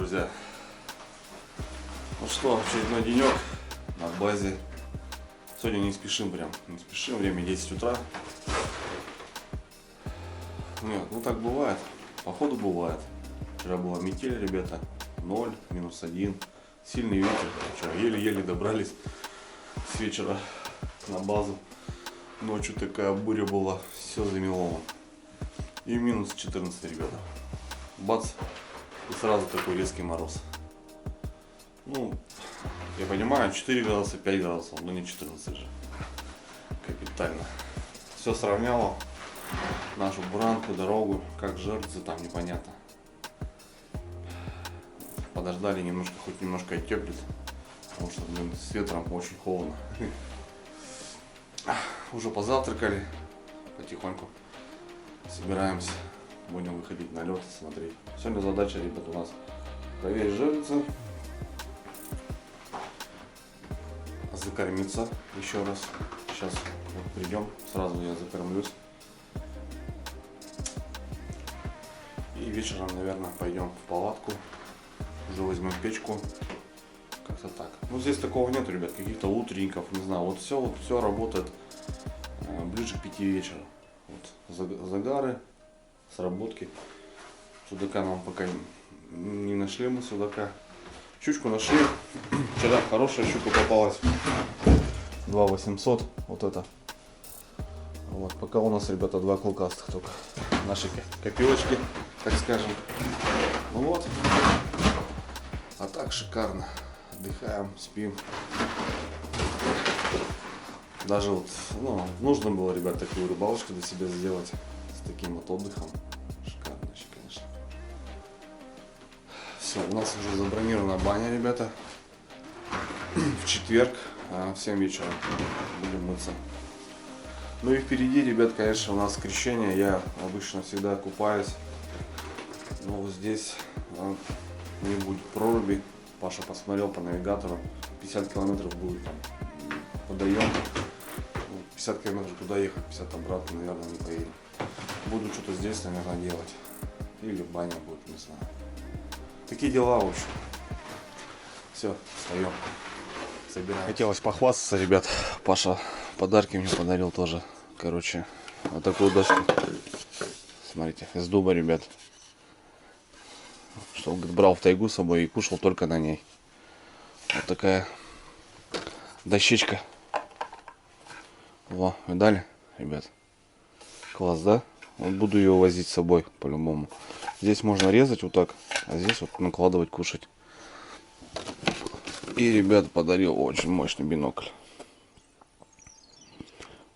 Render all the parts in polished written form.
друзья. Ну что, очередной денек на базе. Сегодня не спешим прям, не спешим, время 10 утра. Нет, ну так бывает, походу бывает. Вчера была метель, ребята, 0, -1, сильный ветер. Вчера еле-еле добрались с вечера на базу. Ночью такая буря была, все замело. И -14, ребята. Бац, и сразу такой резкий мороз. Ну, я понимаю, 4 градуса, 5 градусов, но не 14 же. Капитально. Все сравняло. Нашу буранку, дорогу, как жертвы там непонятно. Подождали немножко, хоть немножко оттеплит, потому что, блин, с ветром очень холодно. Уже позавтракали, потихоньку собираемся, будем выходить на лед, смотреть. Сегодня задача, ребят, у нас проверить жерлицы, закормиться еще раз. Сейчас вот придем, сразу я закормлюсь. И вечером, наверное, пойдем в палатку, уже возьмем печку, как-то так. Ну, здесь такого нет, ребят, каких-то утренников, не знаю, вот все работает ближе к 5 вечера. Вот загары, сработки. Судака нам пока не нашли, мы судака. Щучку нашли, вчера хорошая щука попалась, 2800, вот это. Вот, пока у нас, ребята, 2 клыкастых только, наши копилочки, так скажем. Ну вот, а так шикарно, отдыхаем, спим. Даже вот, ну, нужно было, ребят, такую рыбалочку для себя сделать с таким вот отдыхом. Шикарно вообще, конечно. Все, у нас уже забронирована баня, ребята. В четверг в 7 вечера будем мыться. Ну и впереди, ребят, конечно, у нас крещение. Я обычно всегда купаюсь. Но вот здесь не будет проруби. Паша посмотрел по навигатору. 50 километров будет там подъем. 50 километров туда ехать, 50 обратно, наверное, не поедем. Буду что-то здесь, наверное, делать. Или баня будет, не знаю. Такие дела, в общем. Все, встаем. Собираем. Хотелось похвастаться, ребят. Паша подарки мне подарил тоже. Короче, вот такую доску. Смотрите, из дуба, ребят. Что, говорит, брал в тайгу с собой и кушал только на ней. Вот такая дощечка. Во, видали, ребят? Класс, да? Вот буду ее возить с собой по-любому. Здесь можно резать вот так, а здесь вот накладывать, кушать. И, ребят, подарил очень мощный бинокль.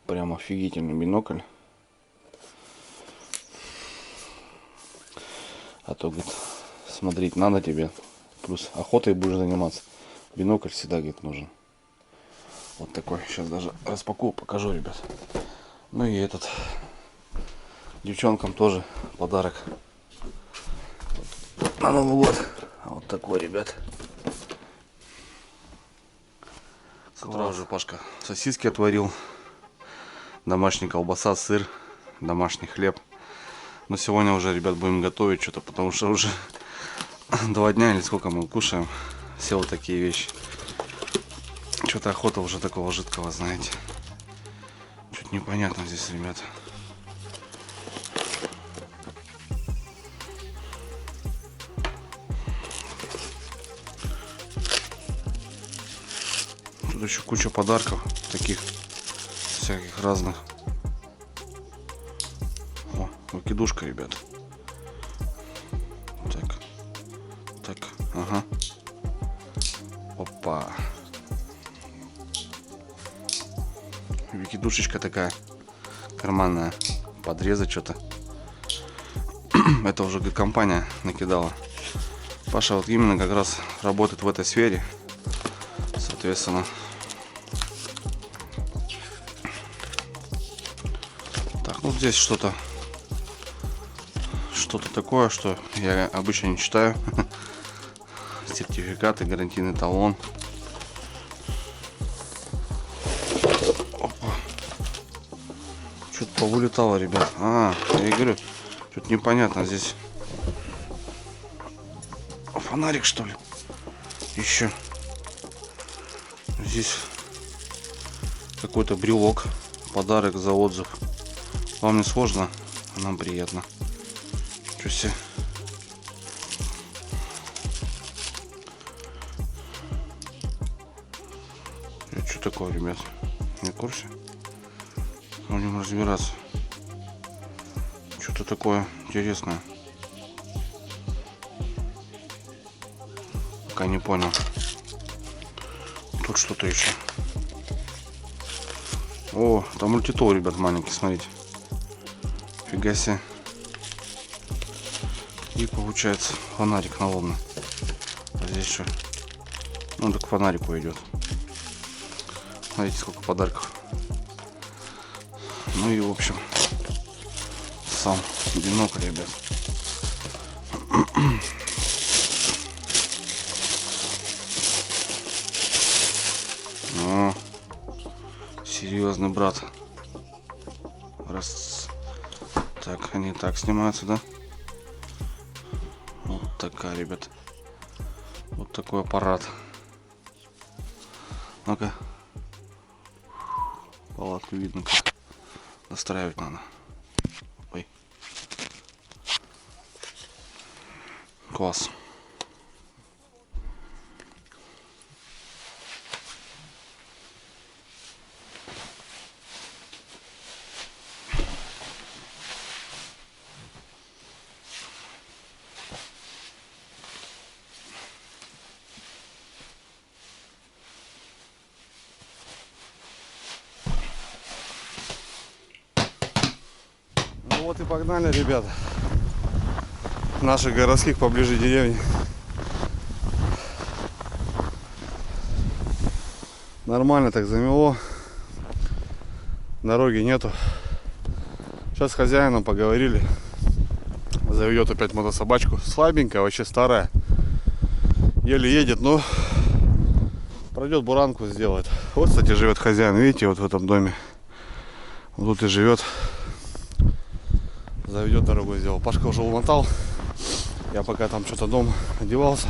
Прям офигительный бинокль. А то, говорит, смотреть надо тебе. Плюс охотой будешь заниматься. Бинокль всегда, говорит, нужен. Вот такой. Сейчас даже распакую, покажу, ребят. Ну и этот. Девчонкам тоже подарок. На Новый год. Вот такой, ребят. С утра уже Пашка сосиски отварил. Домашняя колбаса, сыр, домашний хлеб. Но сегодня уже, ребят, будем готовить что-то, потому что уже 2 дня или сколько мы кушаем. Все вот такие вещи. Что-то охота уже такого жидкого, знаете. Что-то непонятно здесь, ребят. Тут еще куча подарков таких всяких разных. О, выкидушка, ребят. Так, ага. Опа. Выкидушечка такая карманная. Подрезать что-то. Это уже компания накидала. Паша вот именно как раз работает в этой сфере. Соответственно. Так, ну здесь что-то такое, что я обычно не читаю. Сертификаты, гарантийный талон. Что-то повылетало, ребят. Я говорю, что-то непонятно здесь. Опа. фонарик, что ли? Еще. Здесь какой-то брелок. Подарок за отзыв. Вам не сложно, а нам приятно. Что себе? Это что такое, ребят? Не в курсе? Будем разбираться. Что-то такое интересное. Пока не понял. Тут что-то еще. О, там мультитул, ребят, маленький, смотрите. Фига себе. И получается фонарик налобный. А здесь что? Ну, так к фонарику идет. Смотрите, сколько подарков. Ну и в общем, сам бинокль, ребят. О, серьезный брат. Раз. Так, они так снимаются, да? Вот такая, ребят. Вот такой аппарат. Ну-ка. Палатку видно, как настраивать надо. Ой. Класс. Ну вот и погнали, ребята. Наших городских поближе деревни. Нормально так замело. Дороги нету. Сейчас с хозяином поговорили. Заведет опять мотособачку. Слабенькая, вообще старая. Еле едет, но пройдет, буранку сделает. Вот, кстати, живет хозяин. Видите, вот в этом доме. Вот тут и живет. Заведет, дорогу сделал. Пашка уже умотал. Я пока там что-то дома одевался.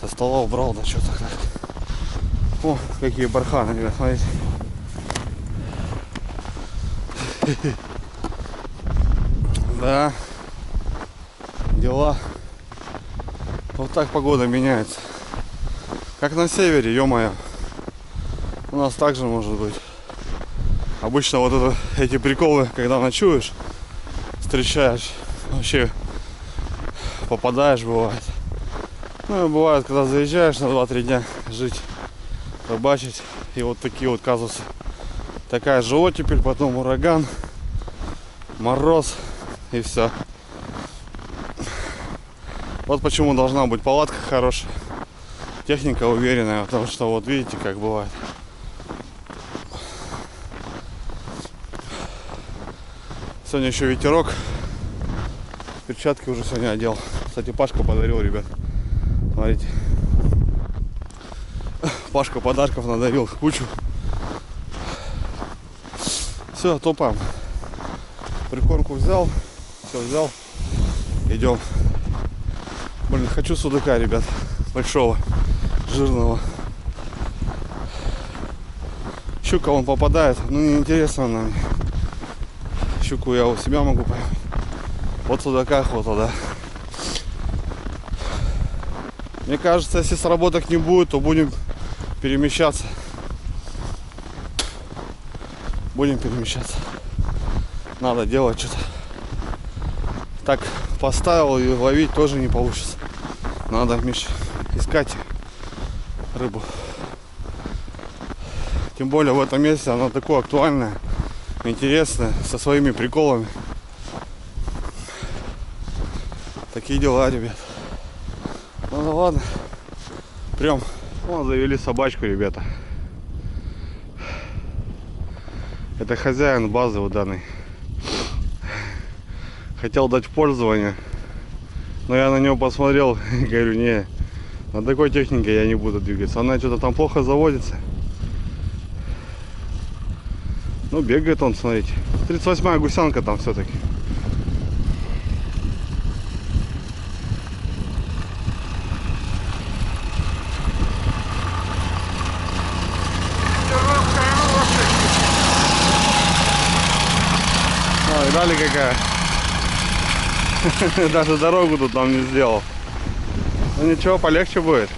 Со стола убрал, да что-то так. О, какие барханы, ребят, смотрите. Да. Дела. Вот так погода меняется. Как на севере, ё-моё. У нас также может быть. Обычно вот это, эти приколы, когда ночуешь, встречаешь, вообще попадаешь, бывает. Ну и бывает, когда заезжаешь на 2-3 дня жить, рыбачить, и вот такие вот казусы. Такая же оттепель, потом ураган, мороз и все. Вот почему должна быть палатка хорошая, техника уверенная, потому что вот видите, как бывает. Сегодня еще ветерок. Перчатки уже сегодня одел. Кстати, Пашка подарил, ребят. Смотрите. Пашка подарков надарил кучу. Все, топаем. Прикормку взял. Все взял. Идем. Блин, хочу судака, ребят. Большого. Жирного. Щука он попадает. Ну, неинтересно она мне. Щуку я у себя могу поймать. Вот судака охота, да. Мне кажется, если сработок не будет, то будем перемещаться. Будем перемещаться. Надо делать что-то. Так поставил и ловить тоже не получится. Надо, Миш, искать рыбу. Тем более в этом месте она такое актуальное, интересное, со своими приколами. Такие дела, ребят. Ну ладно. Прям вон завели собачку, ребята. Это хозяин базы у данной. Хотел дать в пользование, но я на него посмотрел и говорю, не, на такой технике я не буду двигаться. Она что-то там плохо заводится. Ну, бегает он, смотрите. 38-я гусянка там все-таки. Видали, какая? Даже дорогу тут нам не сделал. Ну ничего, полегче будет.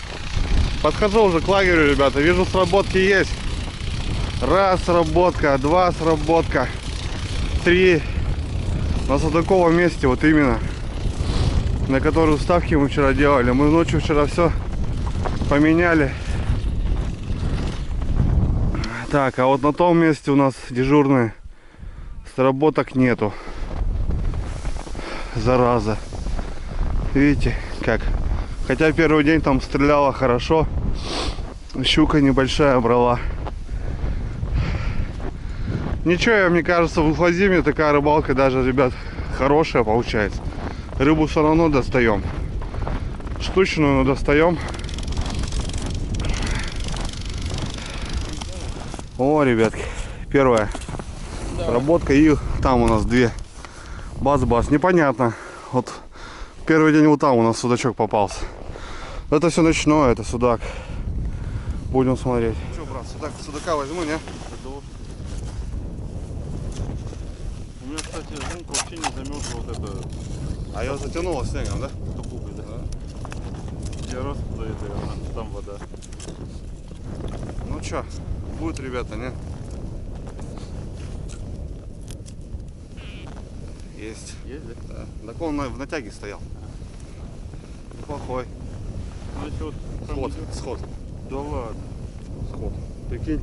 Подхожу уже к лагерю, ребята. Вижу, сработки есть. Раз сработка, два сработка, три. На Судаковом месте, вот именно, на которую ставки мы вчера делали. Мы ночью вчера все поменяли. Так, а вот на том месте у нас дежурные, сработок нету. Зараза. Видите, как? Хотя первый день там стреляла хорошо. Щука небольшая брала. Ничего, мне кажется, в Уфлазиме такая рыбалка даже, ребят, хорошая получается. Рыбу все равно достаем. Штучную, но достаем. О, ребятки, первая работка, и там у нас две. Бац-бац, непонятно. Вот первый день вот там у нас судачок попался. Это все ночное, это судак. Будем смотреть. Что, брат, судака возьму, не? У меня, кстати, лунка вообще не замерзла вот это. А ее затянуло снегом, да? Капугой, да? Я раз туда это, там вода. Ну что, будет, ребята, не? Есть. Есть, да? Да. Так он в натяге стоял. Плохой. Ну, если вот Сход, сход. Да ладно. Сход. Прикинь.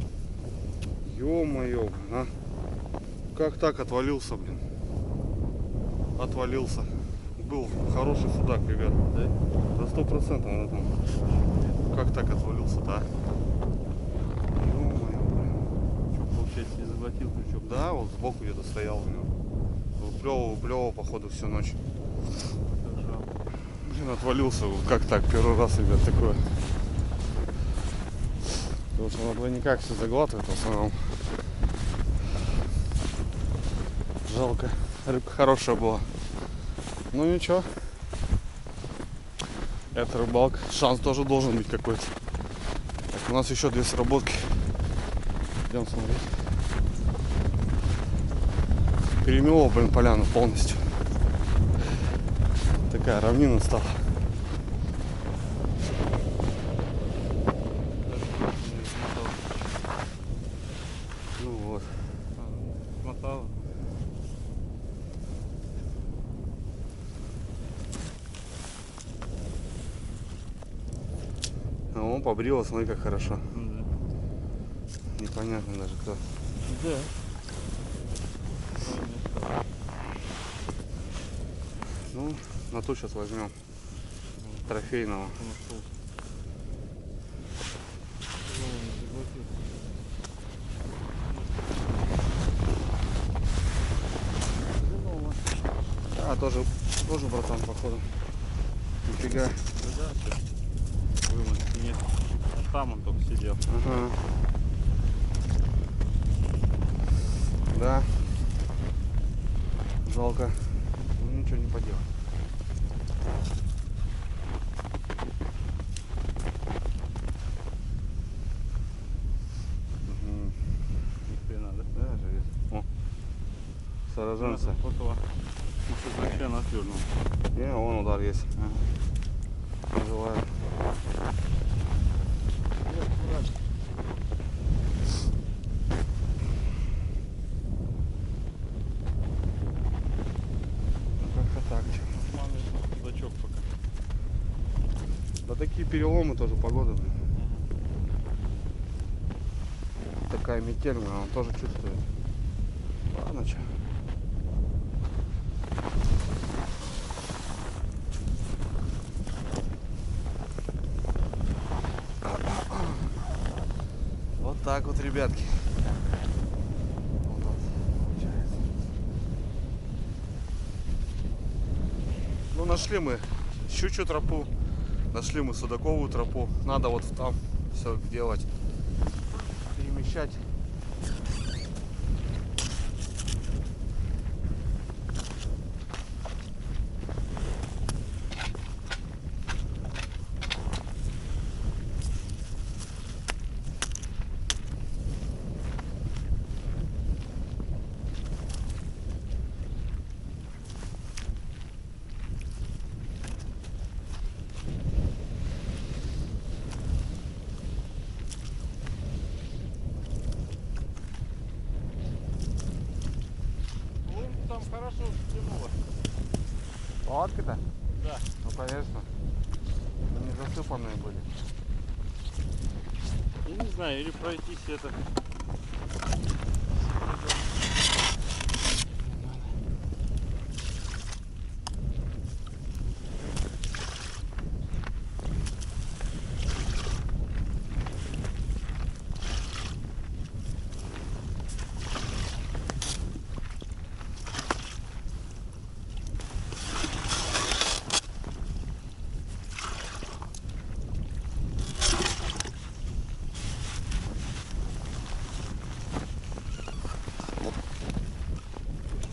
Ё-моё, а? Как так отвалился, блин? Отвалился. Был хороший судак, ребят. Да? За 100% он там. Как так отвалился-то, а? Ё-моё, блин. Что, получается, не заглотил крючок? Да, вот сбоку где-то стоял у него. Выплевывал, походу, всю ночь. Блин, отвалился. Как так? Первый раз, ребят, такое. Потому что он никак все заглатывает в основном. Жалко. Рыбка хорошая была. Ну ничего. Это рыбалка. Шанс тоже должен быть какой-то. Так, у нас еще две сработки. Идем смотреть. Перемело, блин, поляну полностью. Такая равнина стала. Ну вот. Смотала. А он побрил, смотри, как хорошо. Ну, да. Непонятно даже кто. Да. Ну, на ту сейчас возьмем. Трофейного. А, тоже братан, походу. Нифига. Вымыть нет. А там он только сидел. Ага. Да. Жалко. Ну ничего не поделать. Ни хрена, да? Да, живет. О. Сараженцы. Около. Вообще наследного. Не, вон удар есть. Желаю. Как-то так. Судачок пока. Да такие переломы тоже погода. Такая метель, он тоже чувствует. Ладно, че. Вот так вот, ребятки. Вот у нас получается. Ну, нашли мы щучью тропу, нашли мы судаковую тропу. Надо вот там все делать, перемещать. Тянуло. Палатки-то? Да. Ну конечно. Они засыпанные были. Я не знаю, или пройтись это.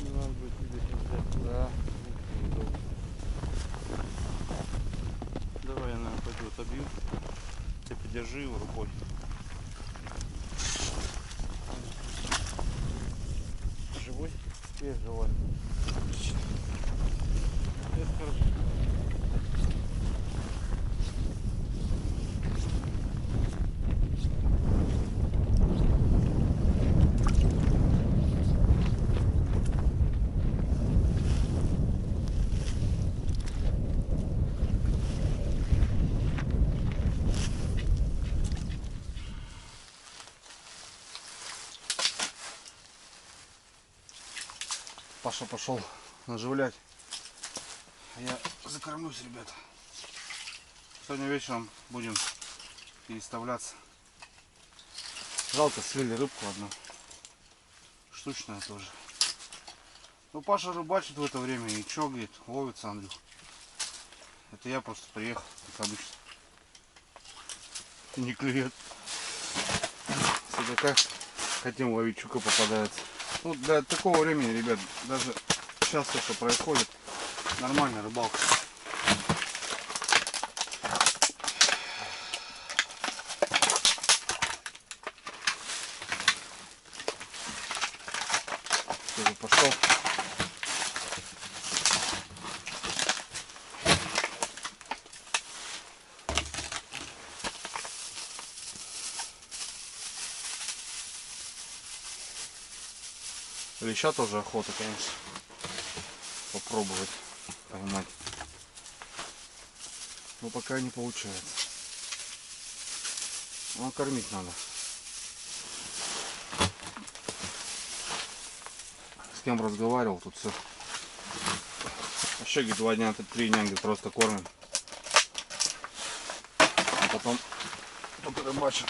Не надо будет тебе взять. Да. Давай я, наверное, пойду отобью. Ты подержи его рукой. Живой? Есть живой. Это хорошо. Паша пошел наживлять. Я закормлюсь, ребята. Сегодня вечером будем переставляться. Жалко, слили рыбку одну. Штучная тоже. Ну, Паша рыбачит в это время. И чё, говорит, ловится, Андрюх. Это я просто приехал, как обычно. Не клюет. Судака хотим ловить, щука попадается. Ну, для такого времени, ребят, даже сейчас то, что происходит, нормальная рыбалка. Тоже пошел. Леща тоже охота, конечно, попробовать поймать. Но пока не получается. Но кормить надо. С кем разговаривал, тут все. Вообще, говорит, 2 дня, 3 дня, говорит, просто кормим. А потом только рыбачим.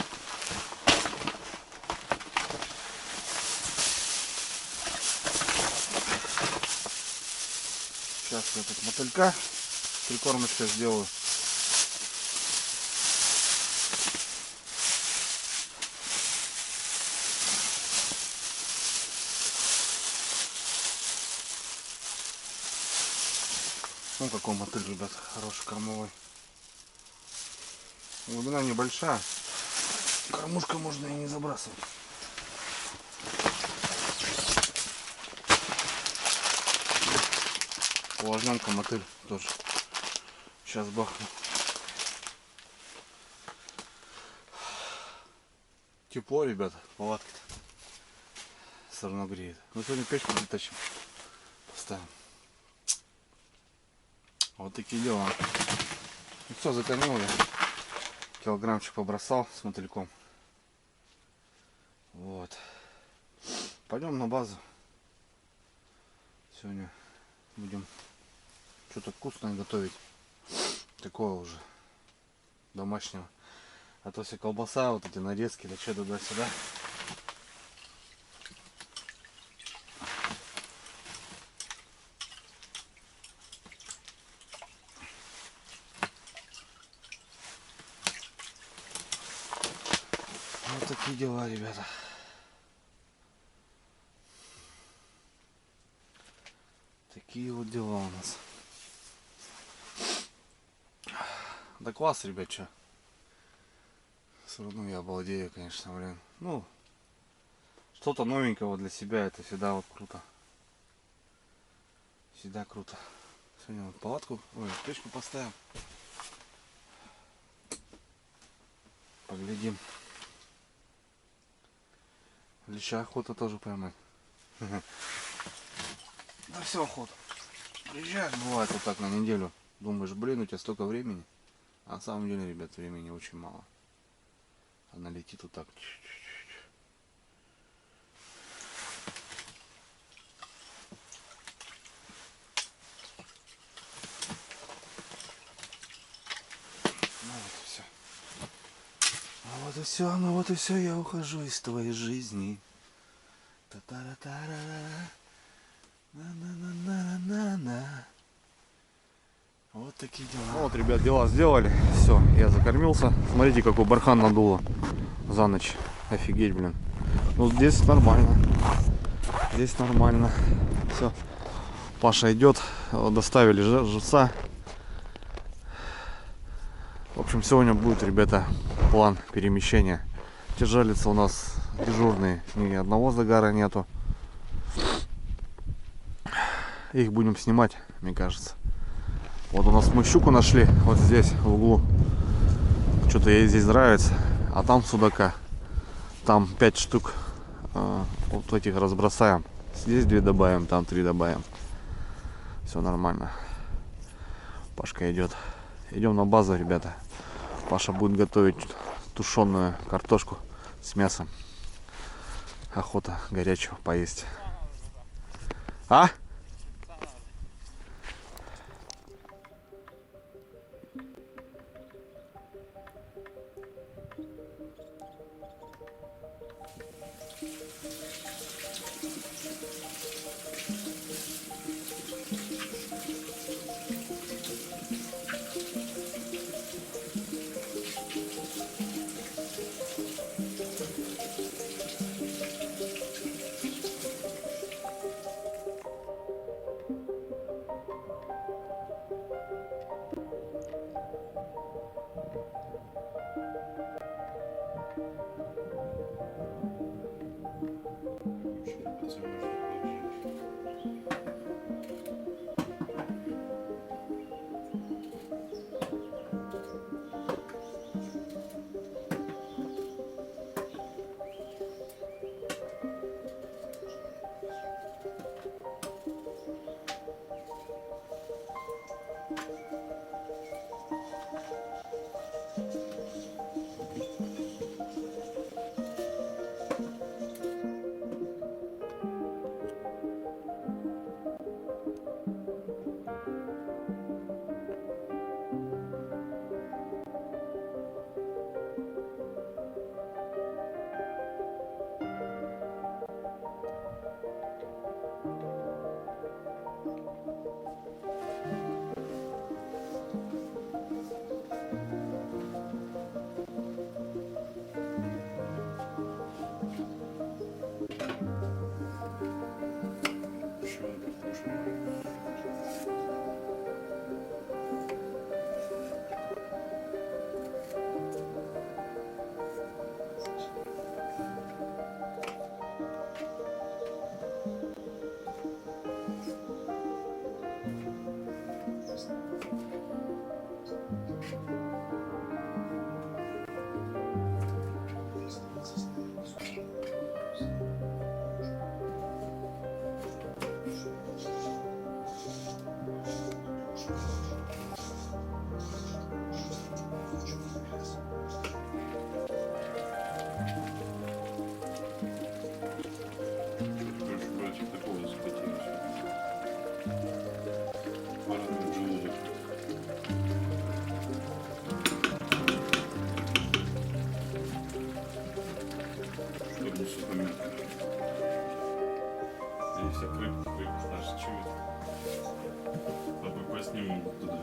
Сейчас я тут мотылька прикормочка сделаю. Ну какой мотыль, ребят, хороший кормовой. Глубина небольшая. Кормушка можно и не забрасывать. Увлажненка мотыль тоже. Сейчас бахну. Тепло, ребята, палатки-то все равно греет. Но сегодня печку дотащим. Поставим. Вот такие дела. Ну все, закормил я. Килограммчик побросал с мотыльком. Вот. Пойдем на базу. Сегодня будем что-то вкусное готовить. Такого уже домашнего. А то все колбаса, вот эти нарезки, да что туда-сюда. Вот такие дела, ребята. Такие вот дела у нас. Да класс, ребят, что? Все равно я обалдею, конечно, блин. Ну, что-то новенького для себя, это всегда вот круто. Всегда круто. Сегодня вот палатку, ой, печку поставим. Поглядим. Леща охота тоже поймать. Да все охота. Приезжаешь, бывает вот так на неделю. Думаешь, блин, у тебя столько времени. А на самом деле, ребят, времени очень мало. Она летит вот так. Ну вот и все. Ну вот и все, ну вот и все, я ухожу из твоей жизни. Та-та-ра-та-ра-ра. На-на-на-на-на-на. Вот такие дела. Ну вот, ребят, дела сделали. Все, я закормился. Смотрите, какой бархан надуло за ночь. Офигеть, блин. Ну здесь нормально. Здесь нормально. Все. Паша идет. Доставили живца. В общем, сегодня будет, ребята, план перемещения. Тяжелица у нас дежурные. Ни одного загара нету. Их будем снимать, мне кажется. Вот у нас мы щуку нашли. Вот здесь, в углу. Что-то ей здесь нравится. А там судака. Там 5 штук. Вот этих разбросаем. Здесь 2 добавим, там 3 добавим. Все нормально. Пашка идет. Идем на базу, ребята. Паша будет готовить тушеную картошку с мясом. Охота горячего поесть. А? Здесь я наш чует. Поснимем туда.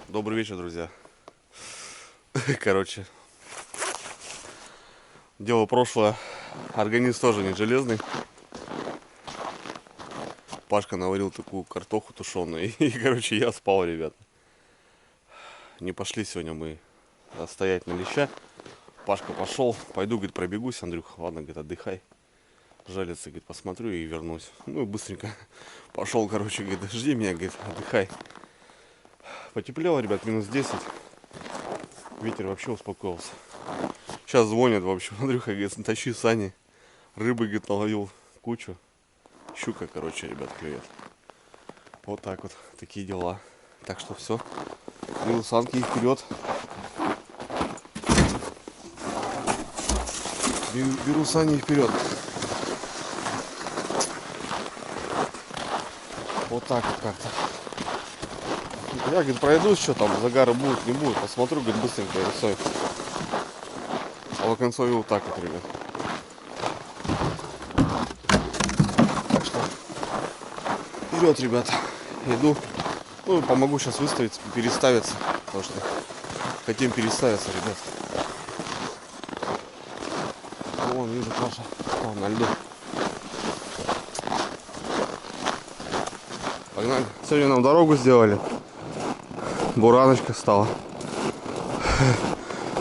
Добрый вечер, друзья. Короче, дело прошлое. Организм тоже не железный. Пашка наварил такую картоху тушеную. И, короче, я спал, ребят. Не пошли сегодня мы стоять на леща. Пашка пошел. Пойду, говорит, пробегусь. Андрюха, ладно, говорит, отдыхай. Жалится, говорит, посмотрю и вернусь. Ну и быстренько пошел, короче, говорит, жди меня, говорит, отдыхай. Потеплело, ребят, минус 10. Ветер вообще успокоился. Сейчас звонят, в общем, Андрюха, говорит, тащи сани. Рыбы, говорит, наловил кучу. Щука, короче, ребят, клюет. Вот так вот, такие дела. Так что все. Беру санки и вперед. Беру сани и вперед. Вот так вот как-то. Я, говорит, пройдусь, что там, загара будет, не будет. Посмотрю, говорит, быстренько рисую. А в Оконцове вот так вот, ребят. Так что вперед, ребята. Иду. Ну, помогу сейчас выставить, переставиться. Потому что хотим переставиться, ребят. Вон, вижу, Паша. Вон, на льду. Погнали. Сегодня нам дорогу сделали. Бураночка стала.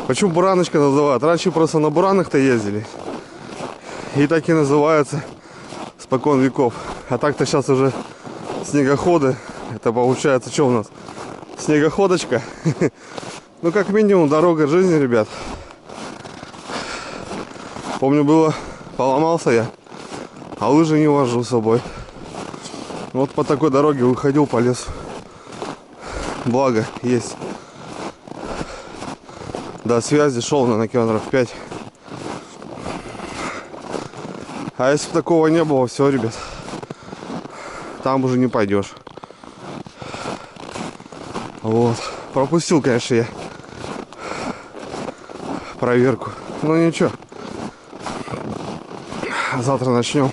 Почему бураночка называют? Раньше просто на буранах-то ездили. И так и называются спокон веков. А так-то сейчас уже снегоходы. Это получается, что у нас? Снегоходочка. Ну, как минимум, дорога жизни, ребят. Помню, было, поломался я, а лыжи не вожу с собой. Вот по такой дороге выходил по лесу. Благо есть. До связи шел на километров 5. А если бы такого не было, все, ребят, там уже не пойдешь. Вот. Пропустил, конечно, я проверку. Но ничего. Завтра начнем.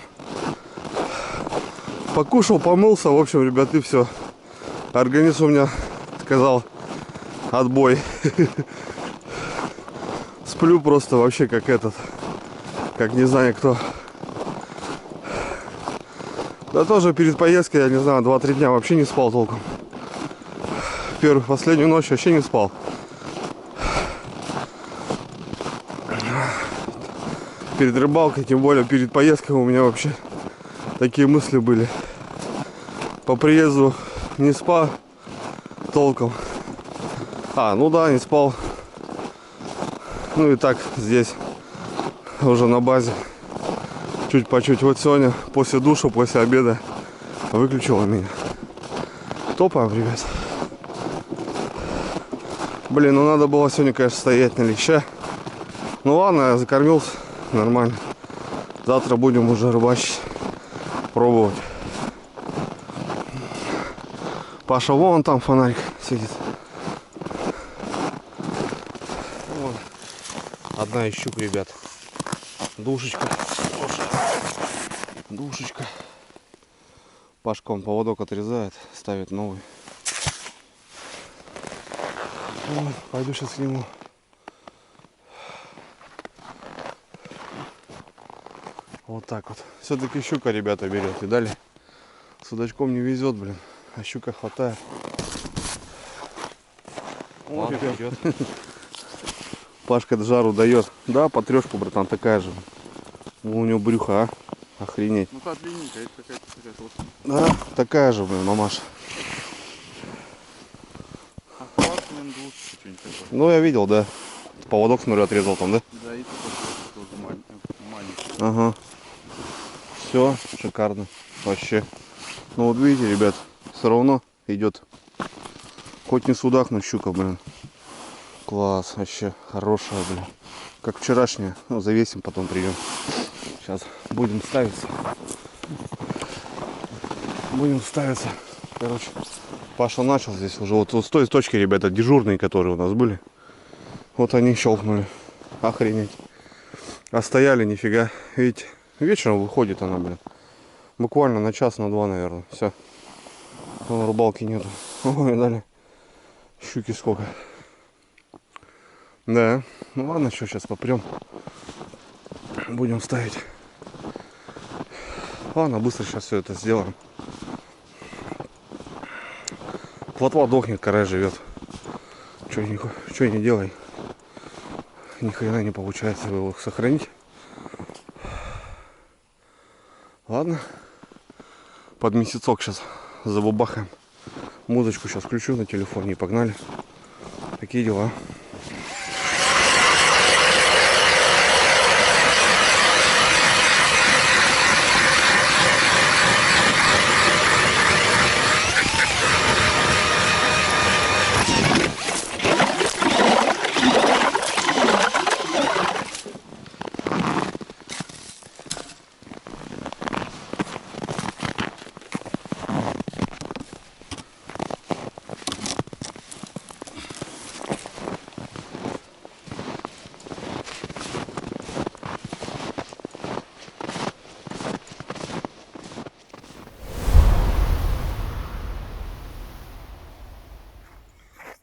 Покушал, помылся. В общем, ребят, и все. Организм у меня сказал отбой. Сплю просто вообще как этот. Как не знаю кто. Да тоже перед поездкой, я не знаю, 2-3 дня вообще не спал толком. Последнюю ночь вообще не спал. Перед рыбалкой, тем более перед поездкой у меня вообще такие мысли были. По приезду не спал толком. Ну да, не спал. Ну и так здесь уже на базе. Чуть по чуть. Вот сегодня после душа, после обеда выключила меня. Топаем, ребят. Блин, ну надо было сегодня, конечно, стоять на леща. Ну ладно, я закормился. Нормально. Завтра будем уже рыбачить. Пробовать. Паша вон там фонарик сидит. Вон. Одна из щук, ребят. Душечка. Душечка. Пашка он поводок отрезает, ставит новый. Вот, пойду сейчас к нему. Вот так вот. Все-таки щука, ребята, берет. Видали? Судачком не везет, блин. А щука хватает. Вот идет. Пашка жару дает. Да, по трешку, братан, такая же. У него брюха, а? Охренеть. Ну как длинненькая, это какая-то вот. Да, такая же, блин, мамаша. Охват, блин, двушечка, что-нибудь такое. Ну, я видел, да. Поводок, смотрю, отрезал там, да? Да, и тут тоже маленький. Ага. Все, шикарно. Вообще. Ну вот видите, ребят, все равно идет. Хоть не судак, но щука, блин. Класс, вообще хорошая, блин. Как вчерашняя. Ну, завесим, потом придем. Сейчас будем ставиться. Будем ставиться. Короче, Паша начал здесь уже. Вот с той точки, ребята, дежурные, которые у нас были. Вот они щелкнули. Охренеть. А стояли, нифига. Видите, Вечером выходит она, блин. Буквально на час, на два, наверное. Все. Рыбалки нету. Ой, дали. Щуки сколько. Да. Ну ладно, что, сейчас попрем. Будем ставить. Ладно, быстро сейчас все это сделаем. Плотва дохнет, карась живет. Что не делай. Ни хрена не получается его сохранить. Ладно. Под месяцок сейчас забабахаем. Музычку сейчас включу на телефоне и погнали. Такие дела.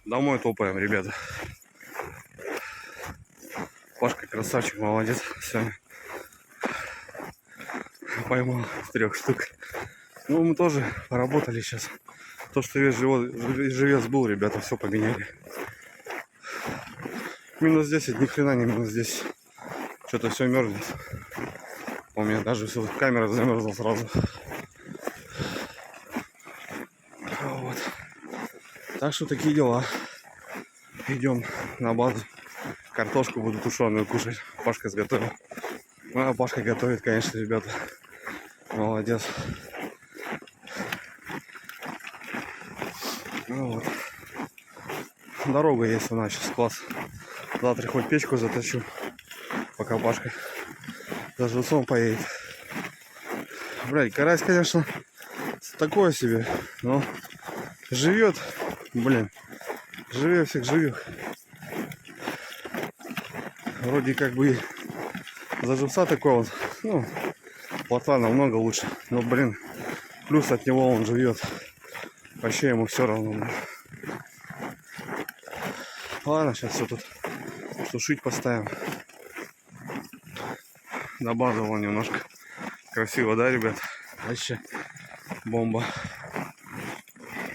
Домой топаем, ребята. Пашка красавчик, молодец. Все. Поймал 3 штук. Ну, мы тоже поработали сейчас. То, что весь живец был, ребята, все поменяли. Минус 10, ни хрена не минус 10. Что-то все мерзнет. У меня даже все, камера замерзла сразу. Вот. Так что такие дела. Идем на базу. Картошку буду тушеную кушать. Пашка сготовил. Ну, а Пашка готовит, конечно, ребята. Молодец. Ну вот. Дорога есть у нас сейчас, класс. Завтра хоть печку заточу, пока Пашка за живцом поедет. Блядь, карась, конечно, такое себе, но живет, блин, живее всех живых. Вроде как бы за живца такой вот, ну, плотва намного лучше, но, блин, плюс от него он живет. Вообще ему все равно. Ладно, сейчас все тут сушить поставим. На базу вон немножко. Красиво, да, ребят? Вообще бомба.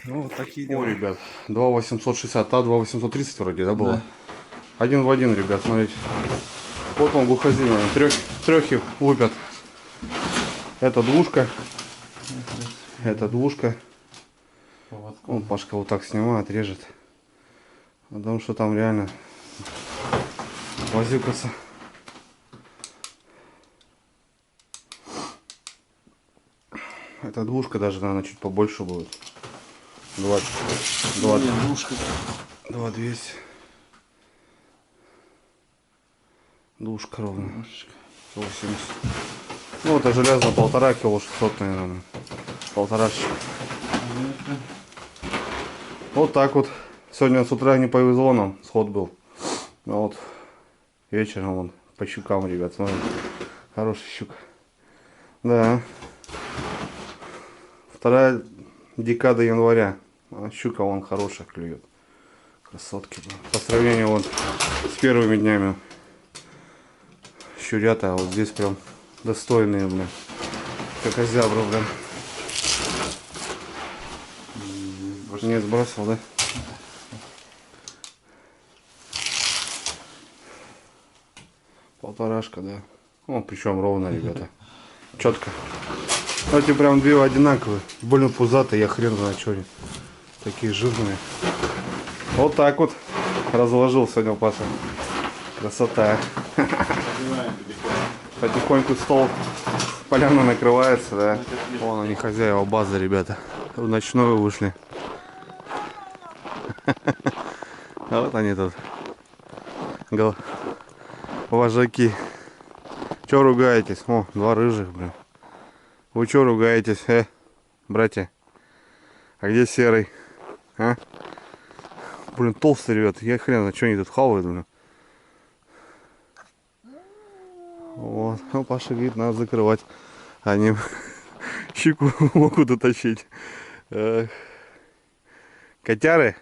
Ну, вот такие дела. О, ребят, 2,860, а 2,830 вроде, да, было? Да. Один в один, ребят, смотрите. Вот он глухозимый. Трехи лупят. Это двушка. Это двушка. Он Пашка вот так снимает, режет. Потому что там реально возюкаться. Эта двушка даже, наверное, чуть побольше будет. 2,200. Двушка ровно. 180. Ну, это железно 1,5 кило 600, наверное. 1,5. Вот так вот. Сегодня с утра не повезло нам, сход был. Но вот вечером вон по щукам, ребят, смотрите. Хороший щук. Да. 2 декада января. А щука вон хорошая клюет. Красотки. По сравнению вот с первыми днями. Щурята, а вот здесь прям достойные, блин. Как озябра, блин. Не сбросил, да? Полторашка, да. Ну, причем ровно, ребята. Четко. Эти прям две одинаковые. Блин, пузатые, я хрен знаю, что они. Такие жирные. Вот так вот разложил сегодня Паша. Красота. Потихоньку стол поляна накрывается, да. Вон они, хозяева базы, ребята. В ночную вышли. А вот они тут. Вожаки. Че ругаетесь? О, 2 рыжих, блин. Вы че ругаетесь, братья? А где серый? А? Блин, толстый, ребят. Я хрен знаю, что они тут хавают, блин. О. Вот. А Паша говорит, надо закрывать. Они щеку могут утащить. Эх. Котяры,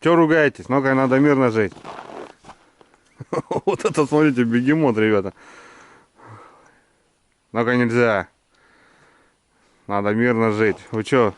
Чё ругаетесь? Ну-ка, надо мирно жить. Вот это, смотрите, бегемот, ребята. Ну-ка, нельзя. Надо мирно жить. Вы чё?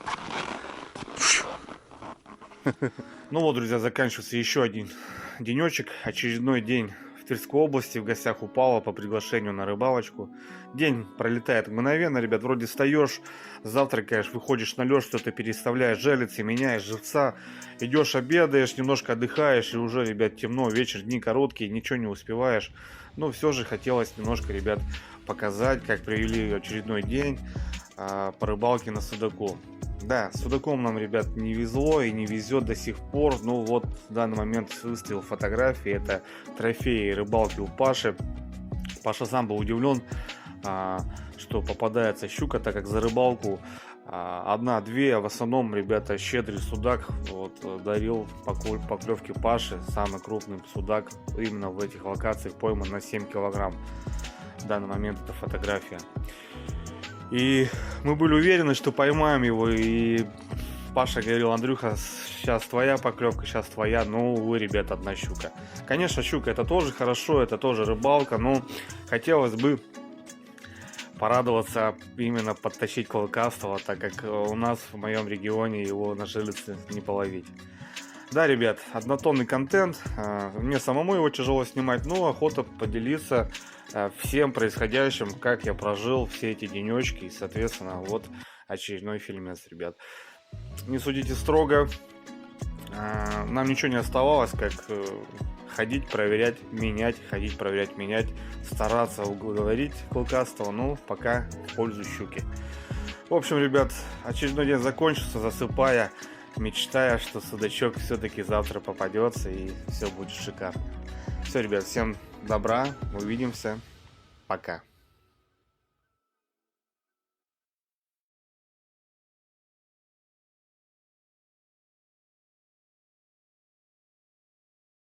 Ну вот, друзья, заканчивается еще один денечек. Очередной день в Тверской области. В гостях у Павла по приглашению на рыбалочку. День пролетает мгновенно, ребят. Вроде встаешь, завтракаешь, выходишь на лёд, что-то переставляешь жерлицы, меняешь живца. Идешь, обедаешь, немножко отдыхаешь, и уже, ребят, темно, вечер, дни короткие, ничего не успеваешь. Но все же хотелось немножко, ребят, показать, как провели очередной день по рыбалке на судаку. Да, с судаком нам, ребят, не везло и не везет до сих пор. Ну вот, в данный момент выставил фотографии. Это трофеи рыбалки у Паши. Паша сам был удивлен, что попадается щука, так как за рыбалку одна-две, а в основном, ребята, щедрый судак вот, дарил поклевки Паши. Самый крупный судак именно в этих локациях пойман на 7 килограмм. В данный момент это фотография. И мы были уверены, что поймаем его, и Паша говорил: Андрюха, сейчас твоя поклевка, сейчас твоя. Ну, увы, ребята, одна щука. Конечно, щука это тоже хорошо, это тоже рыбалка, но хотелось бы порадоваться, именно подтащить клыкастого, так как у нас в моем регионе его на жерлице не половить. Да, ребят, однотонный контент, мне самому его тяжело снимать, но охота поделиться всем происходящим, как я прожил все эти денечки, и, соответственно, вот очередной фильмец, ребят. Не судите строго, нам ничего не оставалось, как ходить, проверять, менять, ходить, проверять, менять, стараться уговорить клыкастого, ну, пока в пользу щуки. В общем, ребят, очередной день закончился, засыпая, мечтая, что судачок все-таки завтра попадется и все будет шикарно. Все, ребят, всем добра, увидимся, пока.